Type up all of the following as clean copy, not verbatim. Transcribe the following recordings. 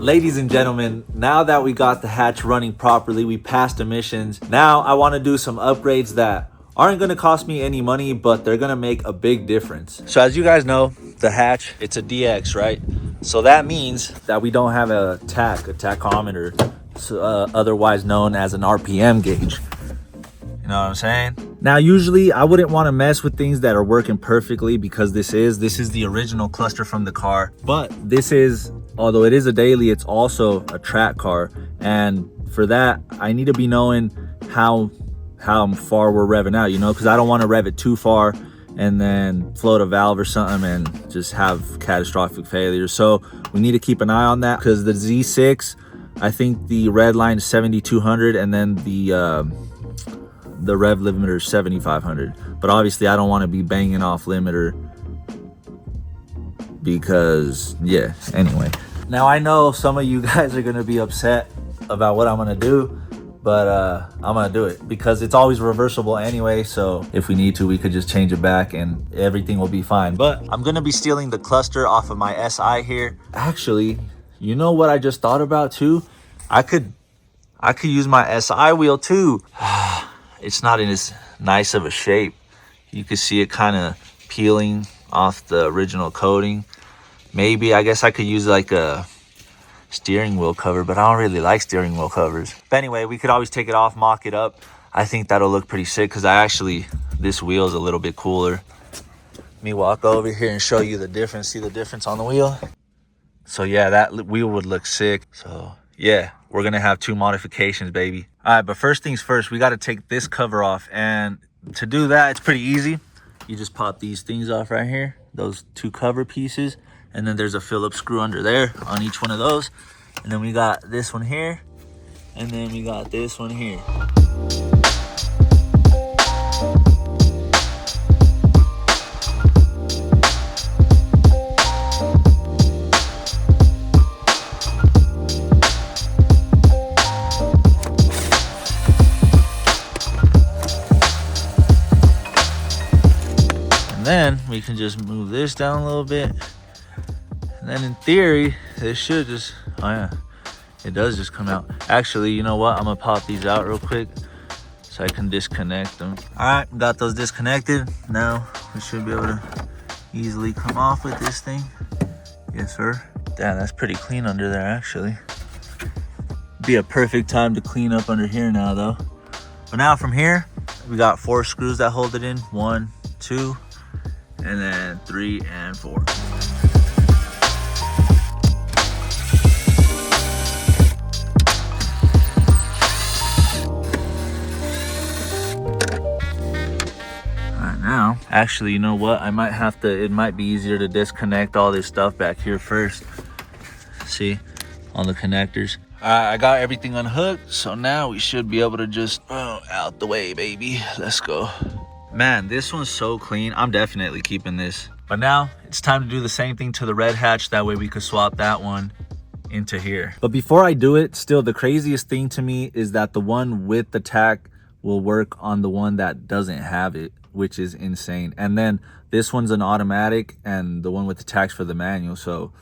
Ladies and gentlemen, now that we got the hatch running properly, we passed emissions. Now I want to do some upgrades that aren't going to cost me any money, but they're going to make a big difference. So as you guys know, the hatch, it's a DX, right? So that means that we don't have a tachometer, otherwise known as an RPM gauge. You know what I'm saying? Now, usually I wouldn't want to mess with things that are working perfectly because this is the original cluster from the car. But this is, although it is a daily, it's also a track car. And for that, I need to be knowing how far we're revving out, you know, because I don't want to rev it too far and then float a valve or something and just have catastrophic failure. So we need to keep an eye on that because the Z6, I think the red line is 7,200 and then the rev limiter is 7,500. But obviously I don't want to be banging off limiter because, yeah, anyway. Now I know some of you guys are going to be upset about what I'm going to do, but I'm going to do it because it's always reversible anyway. So if we need to, we could just change it back and everything will be fine. But I'm going to be stealing the cluster off of my SI here. Actually, you know what I just thought about too? I could use my SI wheel too. It's not in as nice of a shape. You can see it kind of peeling off the original coating. Maybe, I guess I could use like a steering wheel cover, but I don't really like steering wheel covers. But anyway, we could always take it off, mock it up. I think that'll look pretty sick because this wheel is a little bit cooler. Let me walk over here and show you the difference. See the difference on the wheel? So yeah, that wheel would look sick. So yeah, we're gonna have 2 modifications, baby. All right, but first things first, we got to take this cover off. And to do that, it's pretty easy. You just pop these things off right here, those 2 cover pieces. And then there's a Phillips screw under there on each one of those. And then we got this one here. And then we got this one here. Then we can just move this down a little bit, and then in theory this should just, oh yeah, it does just come out. Actually, you know what, I'm gonna pop these out real quick so I can disconnect them. All right, got those disconnected. Now we should be able to easily come off with this thing. Yes sir. Damn, that's pretty clean under there actually. Be a perfect time to clean up under here now though. But now from here we got 4 screws that hold it in. 1, 2, and then 3 and 4. Alright, now, actually, you know what? I might have to, it might be easier to disconnect all this stuff back here first. See, on the connectors. Alright, I got everything unhooked, so now we should be able to just, out the way, baby. Let's go. Man, this one's so clean. I'm definitely keeping this. But now it's time to do the same thing to the red hatch. That way we could swap that one into here. But before I do it, still the craziest thing to me is that the one with the tack will work on the one that doesn't have it, which is insane. And then this one's an automatic and the one with the tack's for the manual. So,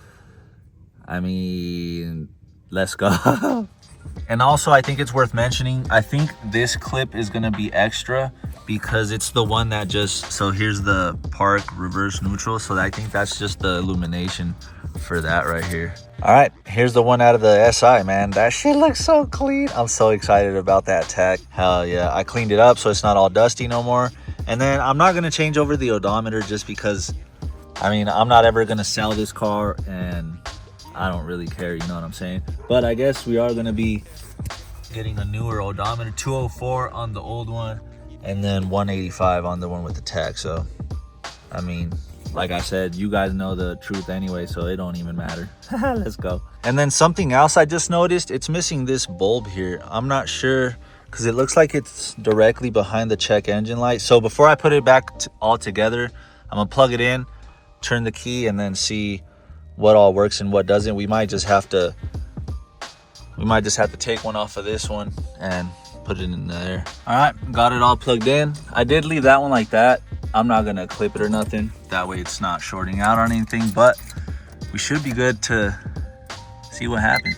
I mean, let's go. And also, I think it's worth mentioning, I think this clip is going to be extra because it's the one that just, so here's the park reverse neutral. So I think that's just the illumination for that right here. All right, here's the one out of the SI, man. That shit looks so clean. I'm so excited about that tack. Hell yeah. I cleaned it up so it's not all dusty no more. And then I'm not going to change over the odometer just because, I mean, I'm not ever going to sell this car and I don't really care, you know what I'm saying? But I guess we are going to be getting a newer odometer, 204 on the old one, and then 185 on the one with the tag. So, I mean, like I said, you guys know the truth anyway, so it don't even matter. Let's go. And then something else I just noticed, it's missing this bulb here. I'm not sure, because it looks like it's directly behind the check engine light. So before I put it back all together, I'm going to plug it in, turn the key, and then see what all works and what doesn't. We might just have to take one off of this one and put it in there. All right, got it all plugged in. I did leave that one like that. I'm not gonna clip it or nothing. That way it's not shorting out on anything, but we should be good to See what happens.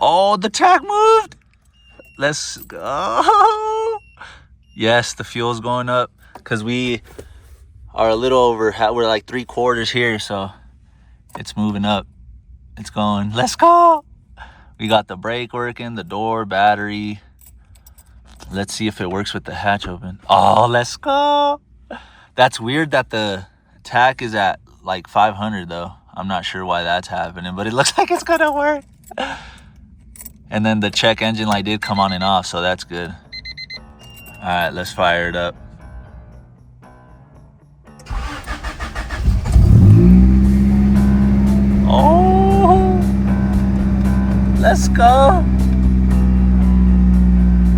Oh, the tach moved. Let's go. Yes, the fuel's going up because we are a little over, we're like 3/4 here, so it's moving up. It's going. Let's go. We got the brake working, the door, battery. Let's see if it works with the hatch open. Oh, let's go. That's weird that the tach is at like 500 though. I'm not sure why that's happening, but it looks like it's gonna work. And then the check engine light did come on and off, so that's good. All right, let's fire it up. Oh, let's go.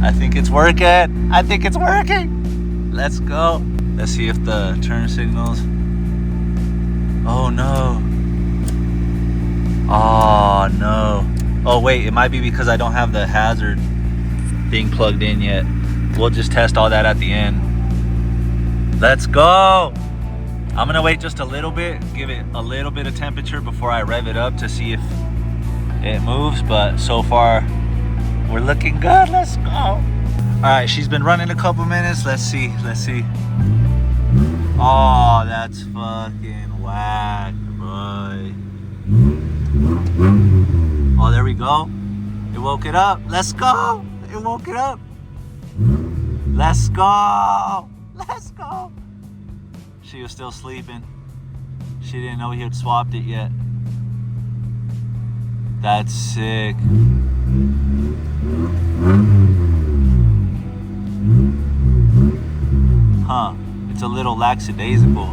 I think it's working. I think it's working. Let's go. Let's see if the turn signals. Oh no. Oh no. Oh wait, it might be because I don't have the hazard thing plugged in yet. We'll just test all that at the end. Let's go. I'm gonna wait just a little bit, give it a little bit of temperature before I rev it up to see if it moves, but so far we're looking good. Let's go. All right, she's been running a couple minutes. Let's see. Oh, that's fucking whack, boy. Oh, there we go. It woke it up. Let's go. It woke it up. Let's go. Let's go. She was still sleeping. She didn't know he had swapped it yet. That's sick. Huh. It's a little lackadaisical.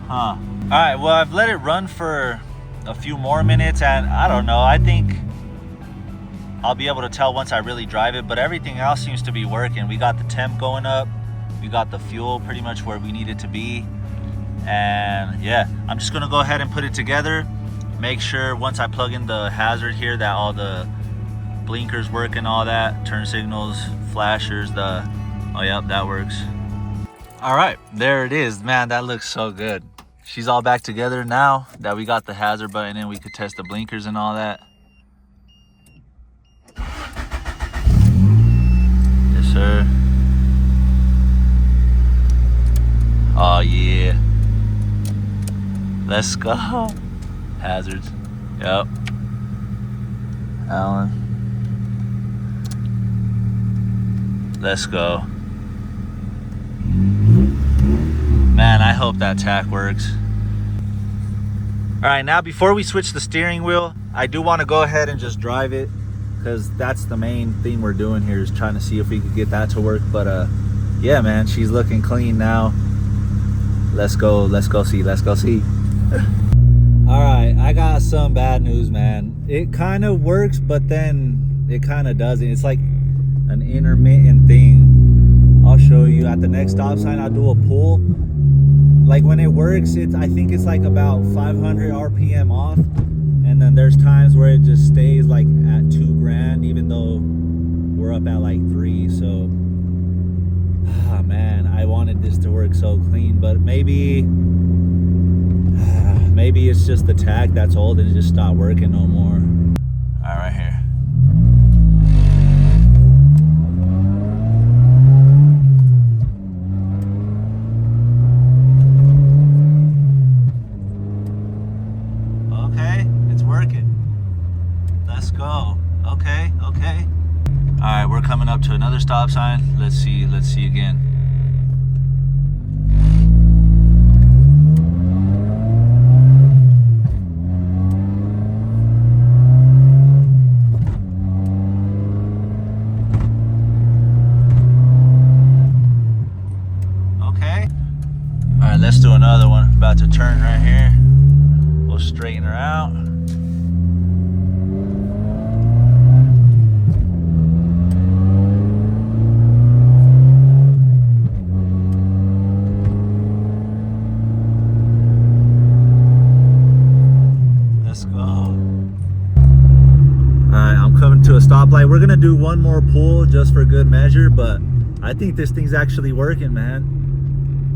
Huh. Alright, well, I've let it run for a few more minutes, and I don't know, I think I'll be able to tell once I really drive it, but everything else seems to be working. We got the temp going up. We got the fuel pretty much where we need it to be. And yeah, I'm just gonna go ahead and put it together. Make sure once I plug in the hazard here that all the blinkers work and all that, turn signals, flashers, oh yep, that works. All right, there it is. Man, that looks so good. She's all back together now that we got the hazard button in. We could test the blinkers and all that. Yes, sir. Oh yeah. Let's go. Hazards. Yep. Allen. Let's go. Man, I hope that tach works. All right, now before we switch the steering wheel, I do want to go ahead and just drive it, because that's the main thing we're doing here, is trying to see if we could get that to work. But yeah, man, she's looking clean now. Let's go see. All right, I got some bad news, man. It kind of works, but then it kind of doesn't. It's like an intermittent thing. I'll show you at the next stop sign. I'll do a pull. Like when it works, I think it's like about 500 RPM off, and then there's times where it just stays like at 2 grand, even though we're up at like 3. So man, I wanted this to work so clean, but maybe it's just the tach that's old and it just stopped working no more. All right, right here. Okay, it's working. Let's go. Okay. All right, we're coming up to another stop sign. Let's see again. Let's do another one. About to turn right here. We'll straighten her out. Let's go. Alright, I'm coming to a stoplight. We're gonna do one more pull just for good measure, but I think this thing's actually working, man.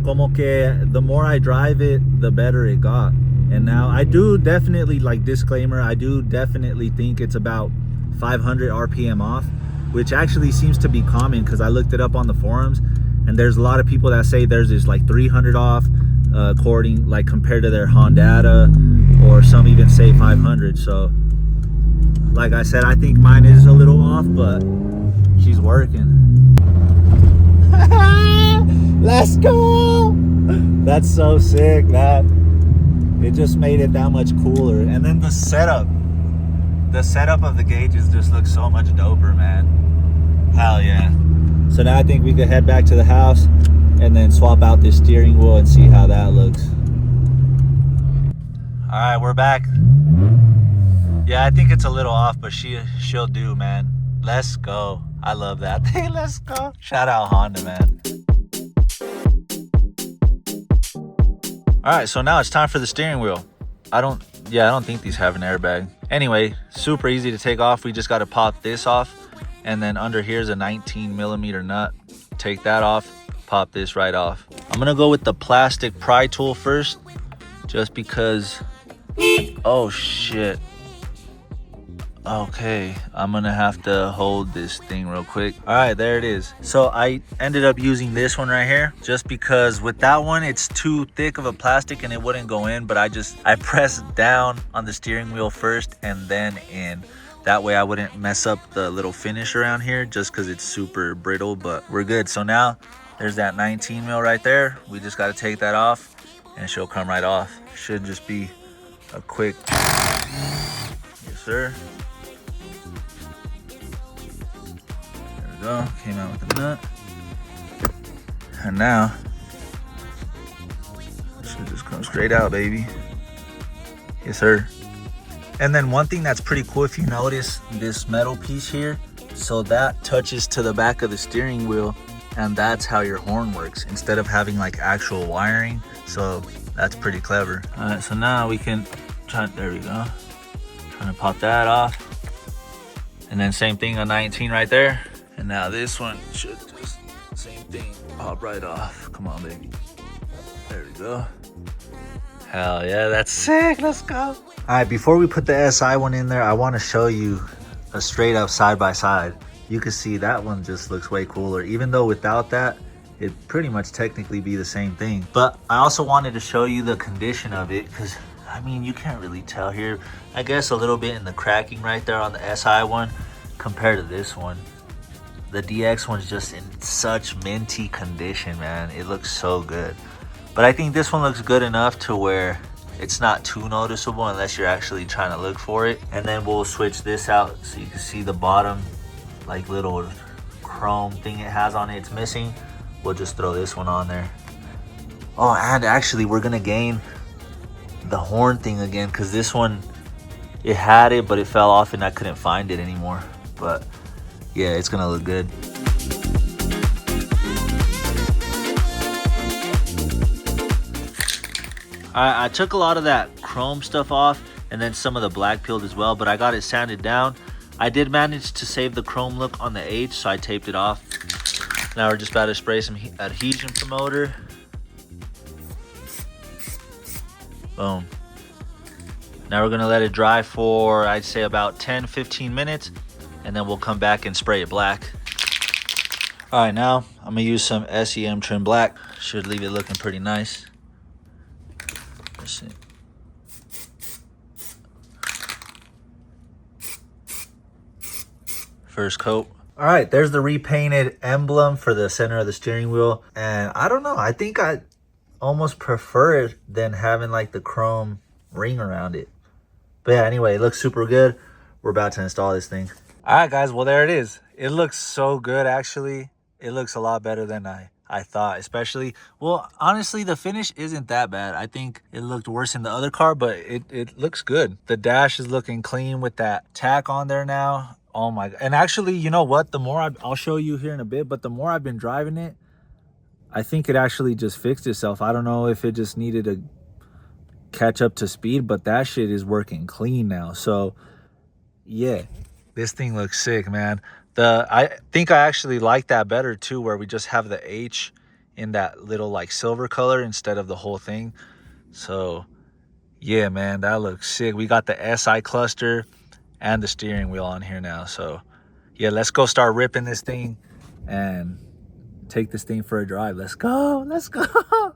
como que the more I drive it, the better it got. And now I do definitely, like, disclaimer, I do definitely think it's about 500 RPM off, which actually seems to be common because I looked it up on the forums, and there's a lot of people that say theirs is like 300 off, according, like, compared to their Hondata, or some even say 500. So like I said, I think mine is a little off, but she's working. Let's go. That's so sick, man. It just made it that much cooler. And then the setup of the gauges just looks so much doper, man. Hell yeah. So now I think we could head back to the house and then swap out this steering wheel and see how that looks. All right, we're back. Yeah, I think it's a little off, but she'll do, man. Let's go. I love that thing. Let's go. Shout out Honda, man. All right, so now it's time for the steering wheel. I don't think these have an airbag. Anyway, super easy to take off. We just got to pop this off, and then under here's a 19mm nut. Take that off, pop this right off. I'm gonna go with the plastic pry tool first, just because. Oh shit. Okay, I'm gonna have to hold this thing real quick. All right, there it is. So I ended up using this one right here, just because with that one it's too thick of a plastic and it wouldn't go in, but I pressed down on the steering wheel first and then in. That way I wouldn't mess up the little finish around here, just because it's super brittle, but we're good. So now there's that 19mm right there. We just got to take that off and she'll come right off. Should just be a quick, yes sir. Go. Came out with the nut, and now it should just come straight out, baby. Yes sir. And then one thing that's pretty cool, if you notice this metal piece here, so that touches to the back of the steering wheel, and that's how your horn works instead of having like actual wiring. So that's pretty clever. All right, so now we can try, there we go, trying to pop that off, and then same thing on 19 right there. And now this one should just, same thing, pop right off. Come on, baby. There we go. Hell yeah, that's sick. Let's go. All right, before we put the SI one in there, I want to show you a straight up side by side. You can see that one just looks way cooler. Even though without that, it'd pretty much technically be the same thing. But I also wanted to show you the condition of it, because I mean, you can't really tell here. I guess a little bit in the cracking right there on the SI one compared to this one. The DX one's just in such minty condition, man. It looks so good. But I think this one looks good enough to where it's not too noticeable unless you're actually trying to look for it. And then we'll switch this out so you can see the bottom, like, little chrome thing it has on it. It's missing. We'll just throw this one on there. Oh, and actually we're gonna gain the horn thing again, because this one, it had it, but it fell off and I couldn't find it anymore. But yeah, it's gonna look good. I took a lot of that chrome stuff off and then some of the black peeled as well, but I got it sanded down. I did manage to save the chrome look on the H, so I taped it off. Now we're just about to spray some adhesion promoter. Boom. Now we're gonna let it dry for, I'd say, about 10-15 minutes, and then we'll come back and spray it black. All right, now I'm gonna use some SEM trim black. Should leave it looking pretty nice. Let's see. First coat. All right, there's the repainted emblem for the center of the steering wheel. And I don't know, I think I almost prefer it than having like the chrome ring around it. But yeah, anyway, it looks super good. We're about to install this thing. All right, guys, well, there it is. It looks so good, actually. It looks a lot better than I thought, especially, well, honestly, the finish isn't that bad. I think it looked worse in the other car, but it looks good. The dash is looking clean with that tack on there now. Oh my God. And actually, you know what? The more I'll show you here in a bit, but the more I've been driving it, I think it actually just fixed itself. I don't know if it just needed to catch up to speed, but that shit is working clean now. So yeah, this thing looks sick, man. I think I actually like that better too, where we just have the H in that little like silver color instead of the whole thing. So yeah, man, that looks sick. We got the SI cluster and the steering wheel on here now. So yeah, let's go start ripping this thing and take this thing for a drive. Let's go.